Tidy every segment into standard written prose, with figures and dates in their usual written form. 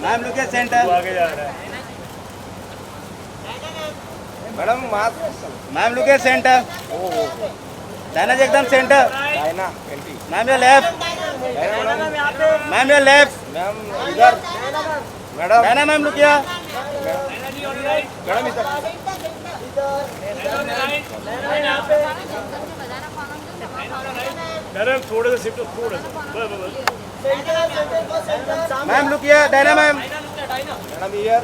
Ma'am look at centre. आगे जा रहा है madam mask. Ma'am look at centre. Diana ji एकदम centre. Diana ma'am your left. Ma'am your left. Ma'am इधर। Madam Diana ma'am look here. Madam इधर। Madam थोड़ा सा शिफ्ट थोड़ा सा। Ma'am look here Diana ma'am. Madam here.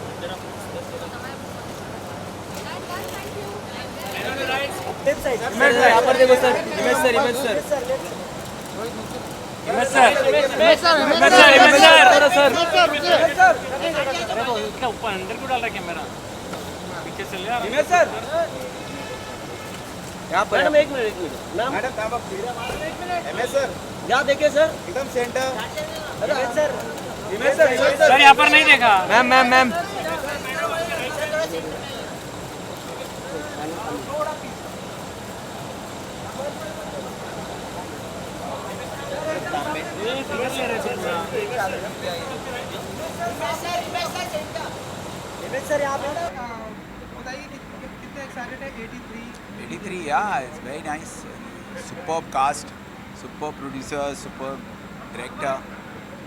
यहाँ पर देखो sir. Image sir image sir image sir image sir image sir image sir. अरे वो इसका ऊपर अंदर क्यों डाल रहा है कैमरा? पीछे चल यार। इमेज सर यहाँ पर। मैडम एक मिनट मैडम कहाँ पर? इमेज सर यहाँ देखिए सर, एकदम centre. Image sir, image sir sir यहाँ पर नहीं देखा। मैम इमेज सर यहाँ पे बताइए कितने एक्साइटेड है 83? 83, yeah, it's very nice. Superb cast, superb producer, superb director,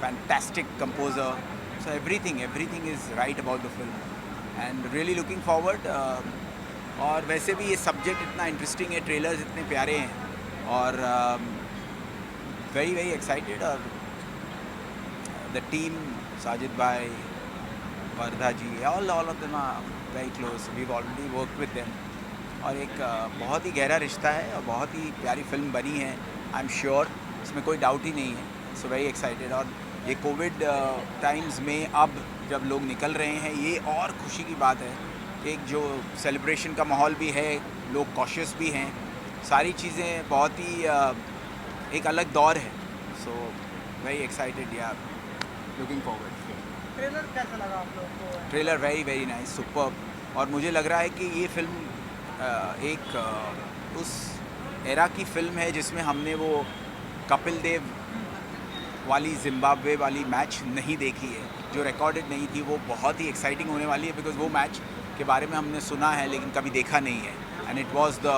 fantastic composer. So everything is right about the film, and really looking forward. और वैसे भी ये सब्जेक्ट इतना इंटरेस्टिंग है, ट्रेलर्स इतने प्यारे हैं और very excited. और the team, Sajid bhai, Wardha ji, all of them are very close. We've already worked with them. और एक बहुत ही गहरा रिश्ता है और बहुत ही प्यारी फिल्म बनी है। आई एम श्योर, इसमें कोई डाउट ही नहीं है। सो वेरी एक्साइटेड। और ये कोविड टाइम्स में अब जब लोग निकल रहे हैं, ये और खुशी की बात है। एक जो सेलिब्रेशन का माहौल भी है, लोग कॉशियस भी हैं, सारी चीज़ें बहुत ही एक अलग दौर है। सो वेरी एक्साइटेड यार, लुकिंग फॉरवर्ड। ट्रेलर कैसा लगा आप लोगों को? Trailer very nice, superb. और मुझे लग रहा है कि ये फिल्म एक उस एरा की फिल्म है जिसमें हमने वो कपिल देव वाली जिम्बाब्वे वाली मैच नहीं देखी है, जो रिकॉर्डेड नहीं थी। वो बहुत ही एक्साइटिंग होने वाली है, बिकॉज वो मैच के बारे में हमने सुना है लेकिन कभी देखा नहीं है। And it was the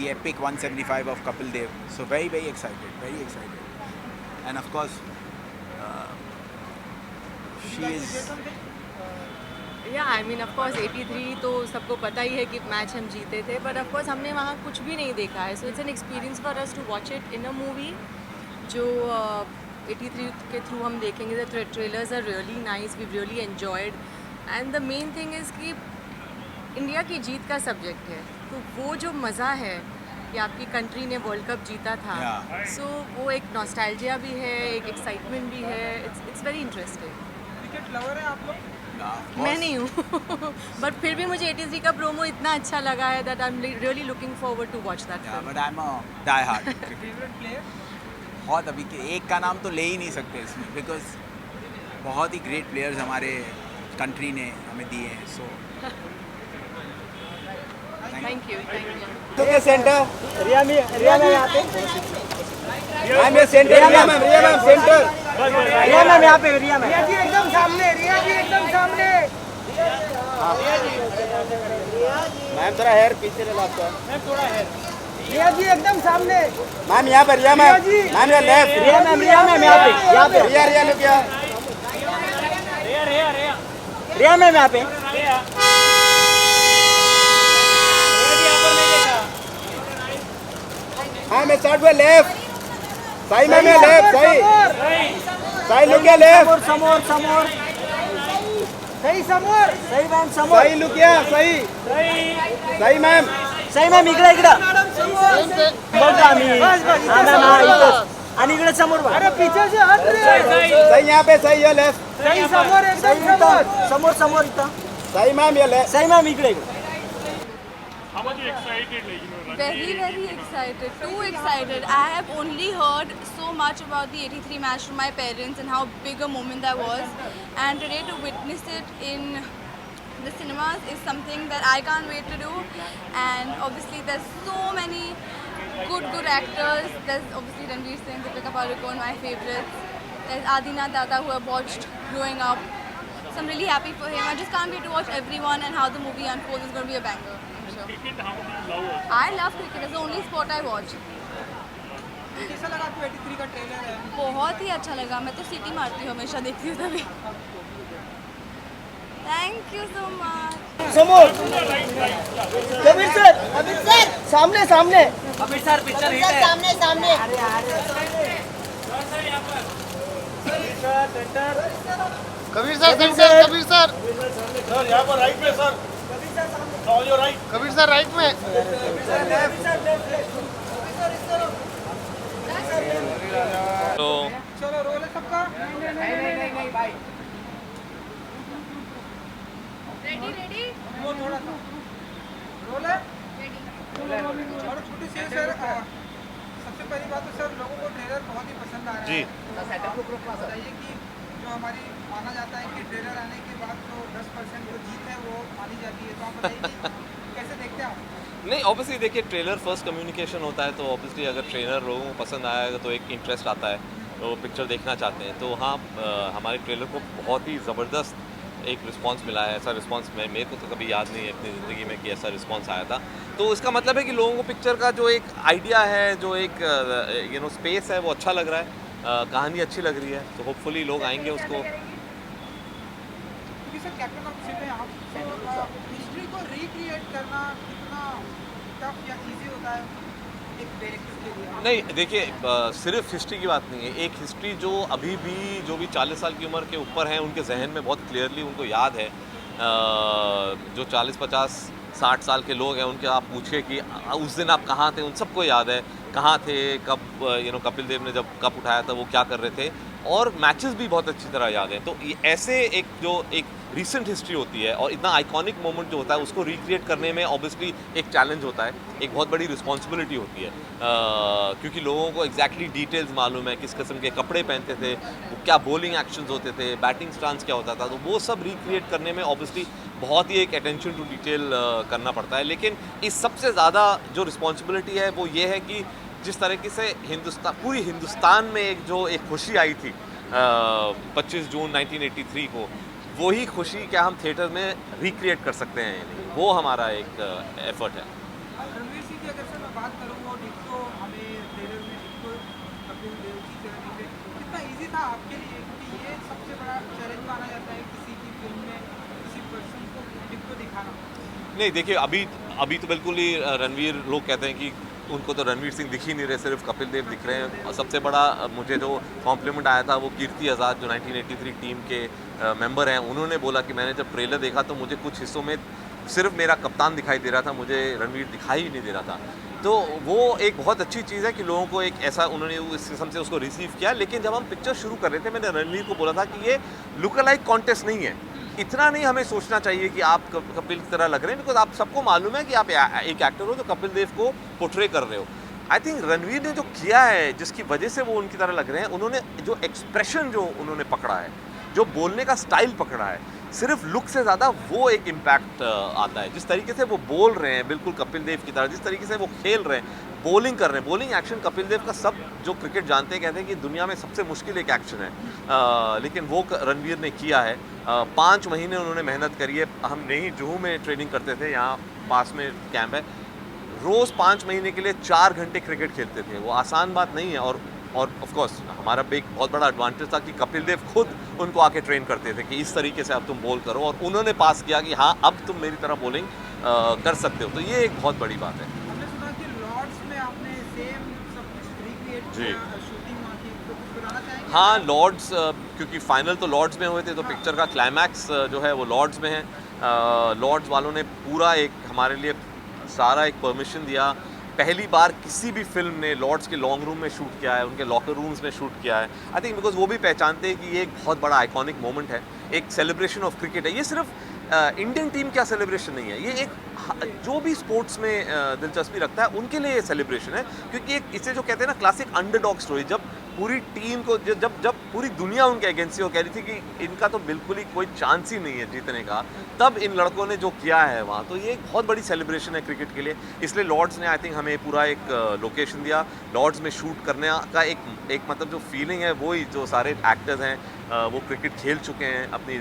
epic 175 of Kapil Dev. So very excited. And of course she is yeah I mean of course 83 तो सबको पता ही है कि मैच हम जीते थे, बट ऑफ कोर्स हमने वहाँ कुछ भी नहीं देखा है। So it's an experience for us to watch it in a movie जो 83 के थ्रू हम देखेंगे। The trailers are really nice, we really enjoyed, and the main thing is कि इंडिया की जीत का सब्जेक्ट है, तो वो जो मज़ा है कि आपकी कंट्री ने वर्ल्ड कप जीता था, सो वो एक नॉस्टैल्जिया भी है, एक एक्साइटमेंट भी है। It's very interesting. Cricket lover है आप लोग? मैं नहीं हूँ बट फिर भी मुझे 83 का प्रोमो इतना अच्छा लगा है that I am really looking forward to watch that film. But I am a die hard. Favourite player? बहुत अभी के एक का नाम तो ले ही नहीं सकते इसमें, बिकॉज बहुत ही ग्रेट प्लेयर्स हमारे कंट्री ने हमें दिए हैं। So thank you. Look at centre. Riya में यहाँ पे, मैम ये centre. Riya ma'am centre. Riya ma'am यहाँ पे, रिया मैम रिया जी एकदम सामने, रिया जी एकदम सामने। मैम थोड़ा हेयर पीछे ले लो आपका। रिया जी एकदम सामने। मैम यहाँ पर रिया मैम। मैम ये लेफ्ट। रिया मैम यहाँ पे रिया लुक हियर। रिया मैम यहाँ पे। मैम ये स्टार्ट विद लेफ्ट। सही मैम ये लेफ्ट। सही लुक हियर लेफ्ट। समोर सही समोर। सही मैम, समोर सही लुक हियर। सही मैम। सही मैम, इकडे बघा आम्ही आणि इकडे समोर बघा. अरे पीछे से हट रे। सही यहाँ पे। सही है लेफ्ट। सही समोर, एकदम समोर। समोर इथं. सही मैम ये लेफ्ट। सही मैम इकडे. Very excited, too excited. I have only heard so much about the 83 match from my parents and how big a moment that was, and today to witness it in the cinemas is something that I can't wait to do. And obviously there's so many good actors. There's obviously Ranveer Singh, Deepika Padukone, my favorites. There's Adinath Data, who I watched growing up. So I'm really happy for him. I just can't wait to watch everyone and how the movie unfolds. It's going to be a banger, I'm sure. Cricket, how do you love it? I love cricket. It's the only sport I watch. कैसा लगा आपको 83 का trailer है? बहुत ही अच्छा लगा. मैं तो सीटी मारती हूँ हमेशा, देखती हूँ तभी. Thank you so much. समोर कबीर सर सामने सामने कबीर सर पिक्चर हिट है. सामने सामने Kabir sir Kabir sir sir यहाँ पर राइट में sir, on your right. Kabir sir right में तो चलो रोल है सबका. नहीं भाई. Ready? वो थोड़ा सा रोल है. और छोटी सी सर, सबसे पहली बात तो सर लोगों को ट्रेलर बहुत ही पसंद आ रहा है. जी। बताइए कि जो हमारी माना जाता है कि ट्रेलर आने के बाद जो 10% जो जीत है वो मानी जाती है, तो आप बताइए कि कैसे देखते हैं आप? नहीं, ऑब्वियसली देखिए ट्रेलर फर्स्ट कम्युनिकेशन होता है, तो ऑब्वियसली अगर ट्रेलर लोगों को पसंद आएगा तो एक इंटरेस्ट आता है, तो वो पिक्चर देखना चाहते हैं. तो हाँ, हमारे ट्रेलर को बहुत ही ज़बरदस्त एक रिस्पांस मिला है. ऐसा रिस्पांस मेरे को तो कभी याद नहीं है अपनी ज़िंदगी में कि ऐसा रिस्पांस आया था. तो इसका मतलब है कि लोगों को पिक्चर का जो एक आइडिया है, जो एक स्पेस है, वो अच्छा लग रहा है, कहानी अच्छी लग रही है. तो होपफुली लोग आएंगे उसको. क्योंकि सर कैप्टन ऑफ शिप है आप, तो हिस्ट्री को रिक्रिएट करना कितना टफ या इजी होता है एक डायरेक्टर के लिए? नहीं देखिए, सिर्फ हिस्ट्री की बात नहीं है. एक हिस्ट्री जो अभी भी जो भी 40 साल की उम्र के ऊपर हैं, उनके जहन में बहुत क्लियरली उनको याद है. जो 40, 50, 60 साल के लोग हैं, उनके आप पूछिए कि उस दिन आप कहाँ थे, उन सबको याद है कहाँ थे, कब कपिल देव ने जब कप उठाया था वो क्या कर रहे थे, और मैचेस भी बहुत अच्छी तरह याद हैं. तो ये ऐसे एक जो एक रीसेंट हिस्ट्री होती है और इतना आइकॉनिक मोमेंट जो होता है, उसको रिक्रिएट करने में ऑब्वियसली एक चैलेंज होता है, एक बहुत बड़ी रिस्पॉन्सिबिलिटी होती है, क्योंकि लोगों को एग्जैक्टली डिटेल्स मालूम है, किस किस्म के कपड़े पहनते थे, वो क्या बॉलिंग एक्शंस होते थे, बैटिंग स्टांस क्या होता था. तो वो सब रिक्रिएट करने में ऑब्वियसली बहुत ही एक अटेंशन टू डिटेल करना पड़ता है. लेकिन इस सबसे ज़्यादा जो रिस्पॉन्सिबिलिटी है वो ये है कि जिस तरीके से पूरी हिंदुस्तान में एक खुशी आई थी 25 जून 1983 को, वही खुशी क्या हम थिएटर में रिक्रिएट कर सकते हैं? वो हमारा एक एफर्ट है. रणवीर सिंह की अगर सर मैं बात करूँ, वो डिक्टो हमें ट्रेलर में डिक्टो कपिल देव की तरह दिखे, कितना इजी था आपके लिए? क्योंकि ये सबसे बड़ा चैलेंज माना जाता है किसी की फिल्म में किसी पर्सन को डिक्टो दिखाना. नहीं देखिए, अभी तो बिल्कुल ही रणवीर, लोग कहते हैं कि उनको तो रणवीर सिंह दिख ही नहीं रहे, सिर्फ कपिल देव दिख रहे हैं. और सबसे बड़ा मुझे जो कॉम्प्लीमेंट आया था वो कीर्ति आज़ाद, जो 1983 टीम के मेंबर हैं, उन्होंने बोला कि मैंने जब ट्रेलर देखा तो मुझे कुछ हिस्सों में सिर्फ मेरा कप्तान दिखाई दे रहा था, मुझे रणवीर दिखाई ही नहीं दे रहा था. तो वो एक बहुत अच्छी चीज़ है कि लोगों को एक ऐसा, उन्होंने इस किस्म से उसको रिसीव किया. लेकिन जब हम पिक्चर शुरू कर रहे थे, मैंने रणवीर को बोला था कि ये लुक अलाइक कॉन्टेस्ट नहीं है. इतना नहीं हमें सोचना चाहिए कि आप कपिल की तरह लग रहे हैं, बिकॉज आप सबको मालूम है कि आप एक एक्टर हो जो कपिल देव को पोर्ट्रे कर रहे हो. आई थिंक रणवीर ने जो किया है, जिसकी वजह से वो उनकी तरह लग रहे हैं, उन्होंने जो एक्सप्रेशन जो उन्होंने पकड़ा है, जो बोलने का स्टाइल पकड़ा है, सिर्फ लुक से ज़्यादा वो एक इम्पैक्ट आता है. जिस तरीके से वो बोल रहे हैं बिल्कुल कपिल देव की तरह, जिस तरीके से वो खेल रहे हैं, बॉलिंग कर रहे हैं, बॉलिंग एक्शन कपिल देव का सब जो क्रिकेट जानते हैं कहते हैं कि दुनिया में सबसे मुश्किल एक एक्शन है, लेकिन वो रणवीर ने किया है. 5 महीने उन्होंने मेहनत करी है. हम नहीं जुहू में ट्रेनिंग करते थे, यहाँ पास में कैंप है. रोज़ 5 महीने के लिए 4 घंटे क्रिकेट खेलते थे. वो आसान बात नहीं है. और ऑफ कोर्स हमारा एक बहुत बड़ा एडवांटेज था कि कपिल देव खुद उनको आके ट्रेन करते थे कि इस तरीके से अब तुम बॉल करो, और उन्होंने पास किया कि हाँ अब तुम मेरी तरह बॉलिंग कर सकते हो. तो ये एक बहुत बड़ी बात है. हमने सुना कि लॉर्ड्स में आपने सेम सब कुछ रिक्रिएट किया, शूटिंग वहाँ की, तो कुछ बताना चाहेंगे? हाँ, लॉर्ड्स, क्योंकि फाइनल तो लॉर्ड्स में हुए थे, तो पिक्चर का क्लाइमैक्स जो है वो लॉर्ड्स में है. लॉर्ड्स वालों ने पूरा एक हमारे लिए सारा एक परमिशन दिया. पहली बार किसी भी फिल्म ने लॉर्ड्स के लॉन्ग रूम में शूट किया है, उनके लॉकर रूम्स में शूट किया है. आई थिंक बिकॉज वो भी पहचानते हैं कि ये एक बहुत बड़ा आइकॉनिक मोमेंट है, एक सेलिब्रेशन ऑफ क्रिकेट है. ये सिर्फ इंडियन टीम का सेलिब्रेशन नहीं है, ये एक जो भी स्पोर्ट्स में दिलचस्पी रखता है उनके लिए ये सेलिब्रेशन है, क्योंकि एक इसे जो कहते हैं ना क्लासिक अंडरडॉग स्टोरी, जब पूरी टीम को जब पूरी दुनिया उनके अगेंस्ट हो कह रही थी कि इनका तो बिल्कुल ही कोई चांस ही नहीं है जीतने का, तब इन लड़कों ने जो किया है वहाँ, तो ये एक बहुत बड़ी सेलिब्रेशन है क्रिकेट के लिए। इसलिए लॉर्ड्स ने आई थिंक हमें पूरा एक लोकेशन दिया, लॉर्ड्स में शूट करने का एक मतलब जो फीलिंग है वही, जो सारे एक्टर्स हैं वो क्रिकेट खेल चुके हैं, अपनी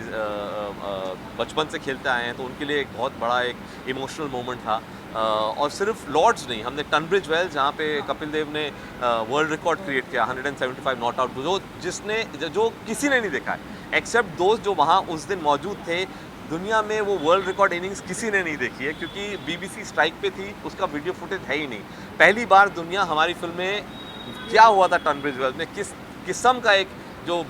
बचपन से खेलते आए हैं, तो उनके लिए एक बहुत बड़ा एक इमोशनल मोमेंट था। और सिर्फ लॉर्ड्स नहीं, हमने टनब्रिज वेल जहाँ पे कपिल देव ने वर्ल्ड रिकॉर्ड क्रिएट किया 175 नॉट आउट, जो किसी ने नहीं देखा है एक्सेप्ट दोस्त जो वहाँ उस दिन मौजूद थे। दुनिया में वो वर्ल्ड रिकॉर्ड इनिंग्स किसी ने नहीं देखी है, क्योंकि BBC स्ट्राइक पे थी, उसका वीडियो फुटेज है ही नहीं। पहली बार दुनिया हमारी फिल्म में क्या हुआ था टनब्रिज वेल में, किस किस्म का एक जो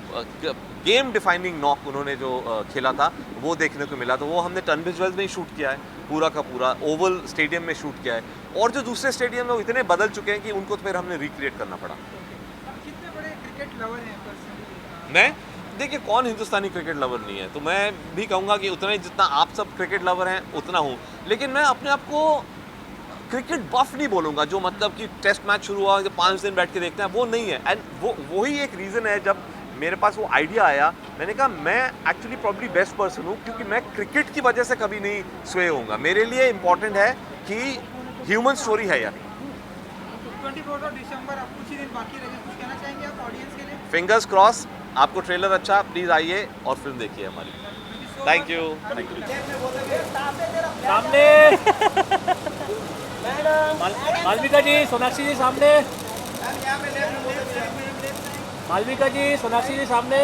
गेम डिफाइनिंग नॉक उन्होंने जो खेला था वो देखने को मिला। तो वो हमने टनब्रिज वेल में ही शूट किया है, पूरा का पूरा ओवल स्टेडियम में शूट किया है, और जो दूसरे स्टेडियम में वो इतने बदल चुके हैं कि उनको तो फिर हमने रिक्रिएट करना पड़ा। कितने बड़े क्रिकेट लवर हैं पर्सनली? मैं देखिए, कौन हिंदुस्तानी क्रिकेट लवर नहीं है, तो मैं भी कहूँगा कि उतना ही जितना आप सब क्रिकेट लवर हैं उतना हूँ, लेकिन मैं अपने आप को क्रिकेट बफ नहीं बोलूँगा, जो मतलब कि टेस्ट मैच शुरू हुआ 5 दिन बैठ के देखते हैं, वो नहीं है। एंड वही एक रीज़न है, जब मेरे पास वो आइडिया आया, मैंने कहा मैं एक्चुअली प्रॉब्ली बेस्ट पर्सन हूँ, क्योंकि मैं क्रिकेट की वजह से कभी नहीं स्वे होऊंगा। मेरे लिए इम्पॉर्टेंट है कि ह्यूमन स्टोरी है यार। 24 दिसंबर, अब कुछ ही दिन बाकी रह गए, कुछ कहना चाहेंगे आप ऑडियंस के लिए? फिंगर्स क्रॉस, आपको ट्रेलर अच्छा, प्लीज़ आइए और फिल्म देखिए हमारी। Thank you. सामने मालविका जी, सोनाक्षी जी सामने, मालविका जी, सोनाक्षी जी सामने,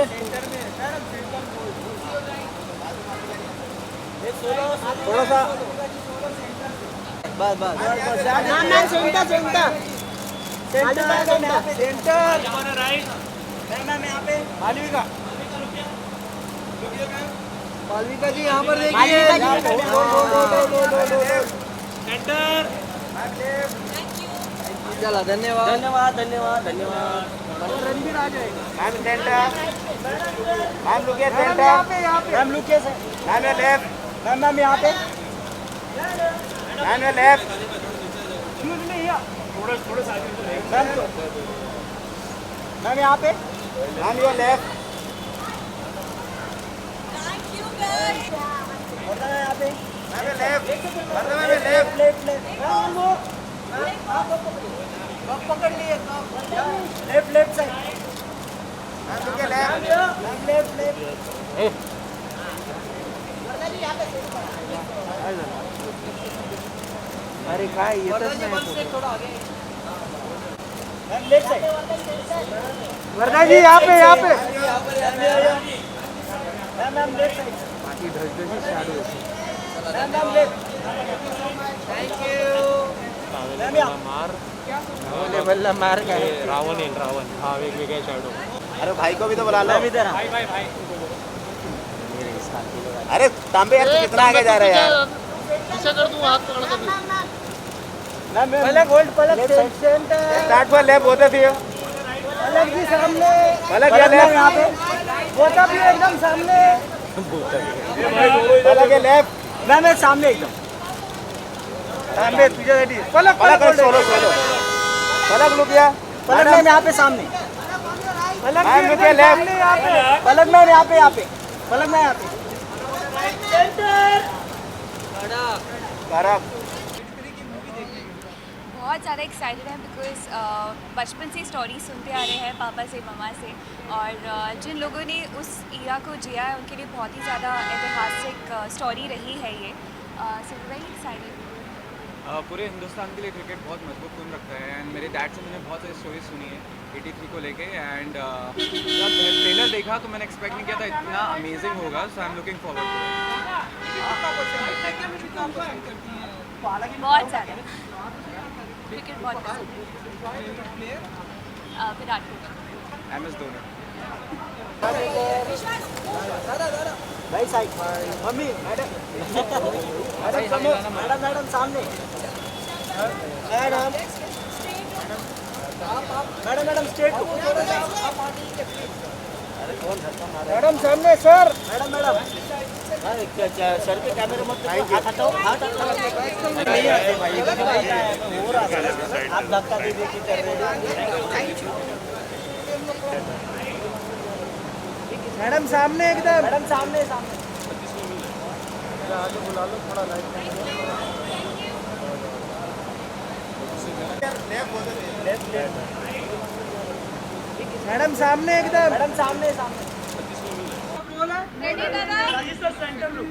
थोड़ा सा बस बस centre centre centre right, ma'am यहाँ पे मालविका मालविका जी यहाँ पर देखिए, सेंटर। चला, धन्यवाद धन्यवाद धन्यवाद धन्यवाद। रणबीर आ जाएगा। मैम सेंटर, मैम लुकिए सेंटर, मैम लुकिए से, मैम ये लेफ्ट, मैम यहाँ पे, मैम ये लेफ्ट, मैम यहाँ पे, मैम ये लेफ्ट, वर्धा यहाँ पे, मैम ये लेफ्ट, मैम ये लेफ्ट, पकड़ लिए, लेफ्ट साइड, मैम लुकिए लेफ्ट, लेफ्ट अरे काय येतच नहीं थोड़ा आगे, ma'am left side, Wardha ji यहाँ पे मैम लेफ्ट साइड, बाकी ढसढसी चालू आहे। Ma'am left, thank you ma'am यहाँ, लेवलला मार काय, रावण येईल, रावण हा वेगवेगळ्या शॅडो। अरे भाई को भी तो बुला लो। मैम इधर, भाई भाई भाई, अरे तांबे यार, तू कितना आगे जा रहा है यार। पीछे कर दूं, हाथ पकड़ कर दूं। Ma'am Palak hold, Palak centre, start for left both of you, Palak ji सामने, पलक या लेफ्ट, यहाँ पे बोता भी एकदम सामने, पलक ये लेफ्ट, मैम सामने एकदम सामने तुझ्यासाठी, पलक पलक सोलो सोलो, पलक लुकिया, पलक मैम यहाँ पे सामने, पलक मैम लुकिया लेफ्ट, पलक मैम यहाँ पे, पलक मैम यहाँ पे, करेक्ट। बहुत ज़्यादा एक्साइटेड है बिकॉज बचपन से स्टोरी सुनते आ रहे हैं पापा से, मम्मा से, और जिन लोगों ने उस ईरा को जिया है उनके लिए बहुत ही ज़्यादा ऐतिहासिक स्टोरी रही है ये, सो वेरी एक्साइटेड। पूरे हिंदुस्तान के लिए क्रिकेट बहुत महत्वपूर्ण रखता है, एंड मेरे डैड से मैंने बहुत सारी स्टोरीज सुनी है 83 को लेके, एंड जब ट्रेलर देखा तो मैंने एक्सपेक्ट नहीं किया था इतना अमेजिंग होगा, so I am looking forward to. बहुत ज़्यादा क्रिकेट बहुत पसंद है। विराट कोहली। MS धोनी। भाई साइड, मम्मी मैडम, मैडम सामने, मैडम स्ट्रेट, मैडम सामने सर, मैडम सर के कैमरे मत हाथ हटाओ, हाथ हटाओ। नहीं आते भाई, हो रहा था, आप धक्का दे के कर रहे हो। मैडम सामने एकदम, मैडम सामने सामने। आगे बुला लो थोड़ा लाइट। मैडम सामने एकदम, मैडम सामने सामने। Ready, Dada? Centre look.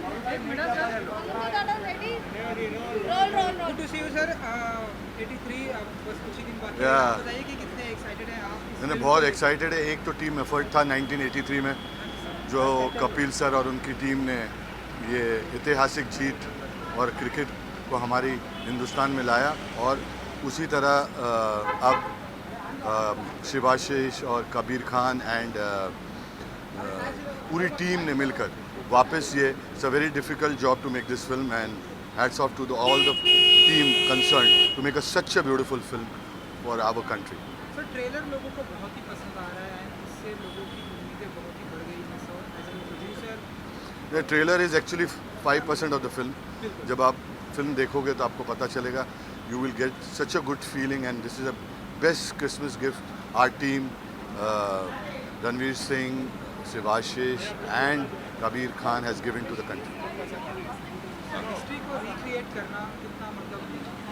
Dada, ready? Roll. Good to see you, sir. 83 बस कुछ ही दिन बाकी है। Yeah. बताइए कि कितने एक्साइटेड हैं आप? मैंने बहुत एक्साइटेड है। एक तो टीम एफर्ट था 1983 में, जो कपिल सर और उनकी टीम ने ये ऐतिहासिक जीत और क्रिकेट को हमारी हिंदुस्तान में लाया, और उसी तरह अब शिवाशीष और कबीर खान एंड पूरी टीम ने मिलकर वापस ये it's a very difficult job to make this film, and hats off to all the team concern to make a such a beautiful film for our country. Sir trailer लोगों को बहुत ही पसंद आ रहा है, इससे लोगों की उम्मीदें बहुत ही बढ़ गई हैं। So as an producer the trailer is actually 5% of the film. जब आप फिल्म देखोगे तो आपको पता चलेगा, you will get such a good feeling, and this is a best Christmas gift our team Ranveer Singh, Shivashish and Kabir Khan has given to the country. History को recreate करना कितना मतलब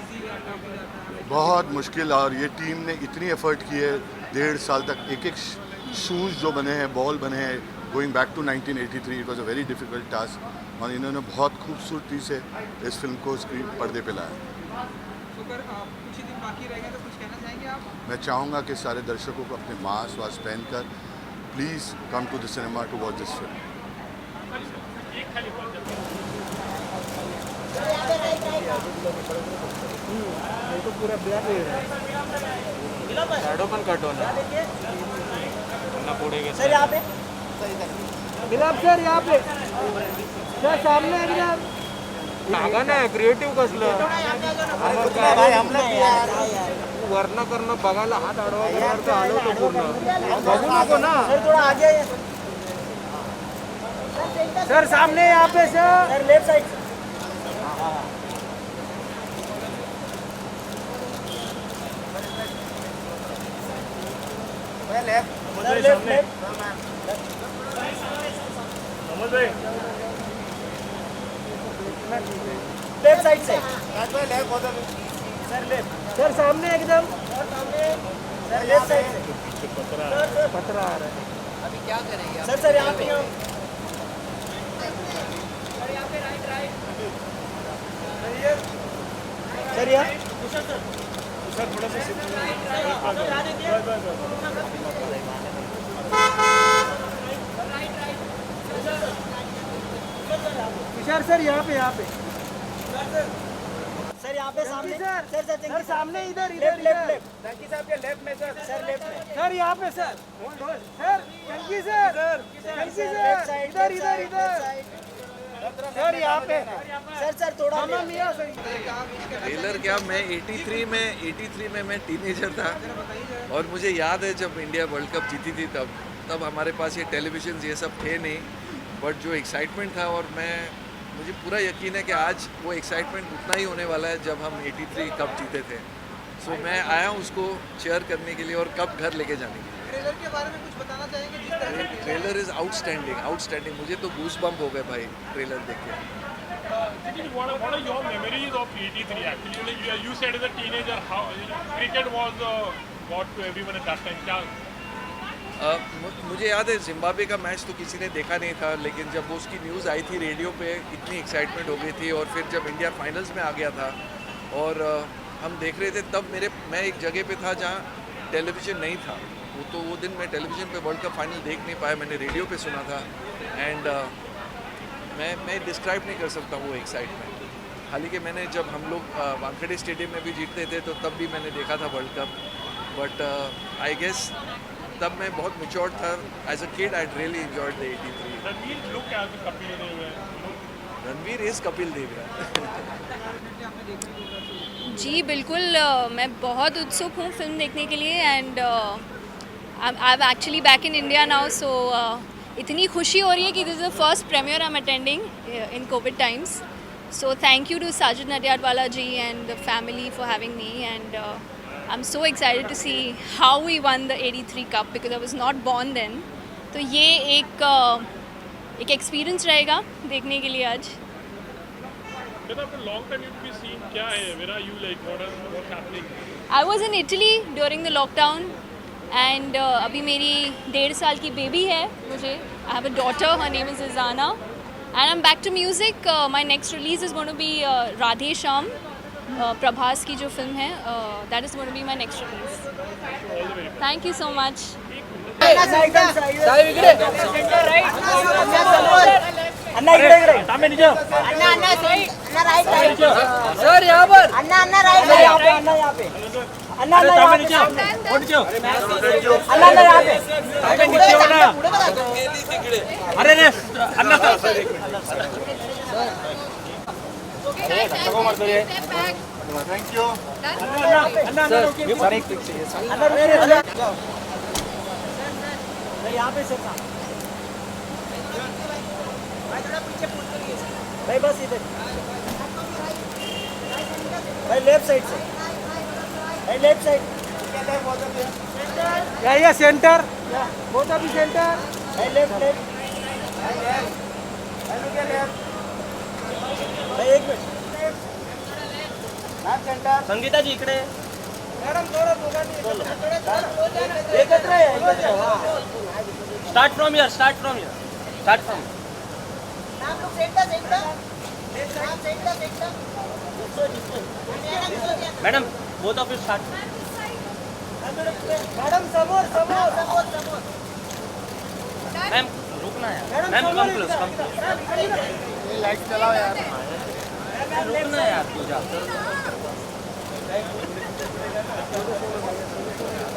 इजी या टफ हो जाता है? बहुत मुश्किल, और ये टीम ने इतनी एफर्ट की है 1.5 साल तक। एक एक शूज़ जो बने हैं, बॉल बने हैं, going back to 1983, it was a very difficult task, और इन्होंने बहुत खूबसूरती से इस फिल्म को स्क्रीन पर्दे पे लाया। तो सर कुछ ही दिन बाकी रह गए, तो कुछ कहना चाहेंगे आप? मैं चाहूँगा कि सारे दर्शकों को अपने मास्क वास्क पहनकर please come to the cinema to watch this film. तो पूरा ब्लैक है। शैडो पण कट होणार पुन्हा पुढे घेतलं. सर यहाँ पे, बिलाप सर यहाँ पे, सर सामने एकदम। लागा नाही क्रिएटिव्ह कसलं भाई हमला वर्ण करणं बघायला हात अडवा आलो तो पूर्ण बघू नको ना सर, थोड़ा आगे आइए सर सामने यहाँ पे sir left side. Left side से सर, लेफ्ट सर सामने एकदम, सर लेफ्ट साइड से पतरा आ रहा है। अभी क्या करेंगे सर? सर यहाँ पे, सर यहाँ विशाल सर यहाँ पे, सर यहाँ पे सामने सर सामने इधर लेफ्ट लेफ्ट टंकी साहब के लेफ्ट में सर। सर लेफ्ट में सर यहाँ पे सर सर टंकी सर लेफ्ट साइड इधर सर यहाँ पे सर थोड़ा मियाँ सर। ट्रेलर क्या, मैं 83 में मैं टीनेजर था, और मुझे याद है जब इंडिया वर्ल्ड कप जीती थी, तब हमारे पास ये टेलीविज़न ये सब थे नहीं, बट जो एक्साइटमेंट था, और मुझे पूरा यकीन है कि आज वो एक्साइटमेंट उतना ही होने वाला है जब हम 83 कप जीते थे। सो मैं आया हूँ उसको चेयर करने के लिए और कप घर लेके जाने के लिए। ट्रेलर के बारे में कुछ बताना चाहेंगे? जिस तरह से ट्रेलर इज़ आउटस्टैंडिंग। मुझे तो गूस बम्प हो गए भाई ट्रेलर देख के। What are your memories of 83 actually? You said as a teenager, how cricket was what to everyone at that time. क्या मुझे याद है जिम्बाब्वे का मैच तो किसी ने देखा नहीं था, लेकिन जब वो उसकी न्यूज़ आई थी रेडियो पे, इतनी एक्साइटमेंट हो गई थी, और फिर जब इंडिया फाइनल्स में आ गया था और हम देख रहे थे, तब मैं एक जगह पे था जहाँ टेलीविज़न नहीं था। वो दिन मैं टेलीविज़न पे वर्ल्ड कप फाइनल देख नहीं पाया, मैंने रेडियो पे सुना था, एंड मैं डिस्क्राइब नहीं कर सकता वो एक्साइटमेंट। हालांकि मैंने जब हम लोग वानखेड़े स्टेडियम में भी जीतते थे तो तब भी मैंने देखा था world cup, but I guess तब मैं बहुत मैच्योर था। As a kid I really enjoyed the 83। Ranveer look as a Kapil Dev. Ranveer is Kapil Dev. जी बिल्कुल, मैं बहुत उत्सुक हूँ फिल्म देखने के लिए, and I am actually back in India now, so इतनी खुशी हो रही है कि this is the first premiere I am attending in Covid times. So thank you to Sajid Nadyarwala ji and the family for having me, and I'm so excited to see how we won the 83 Cup because I was not born then. तो ये एक experience रहेगा देखने के लिए आज. But after a long time you've been seeing क्या है? Where are you, like what's happening? I was in Italy during the lockdown, and अभी मेरी 1.5 साल की बेबी है मुझे. I have a daughter, her name is Izana. And I'm back to music. My next release is going to be Radhe Shyam, Prabhas की जो film है. That is going to be my next release. Thank you so much. अन्ना इकडे तांबे नीचे अन्ना अन्ना right right sir यहाँ पर अन्ना right यहाँ पे अन्ना तांबे नीचे वो नीचे अन्ना यहाँ पे तांबे नीचे हो ना अरे रे अन्ना थैंक यू अन्ना सर एक पिक चाहिए अन्ना यहाँ पे सर भाई बस इधर भाई लेफ्ट साइड से भाई लेफ्ट साइड या सेंटर बोथ ऑफ सेंटर भाई लेफ्ट भाई एक मिनिट संगीता जी इकडे मॅडम थोडं एकत्र start from here madam both of you start. Madam समोर मैम रुकना यार मैम कम क्लोज लाइट चलाओ यार रुकना यार पूजा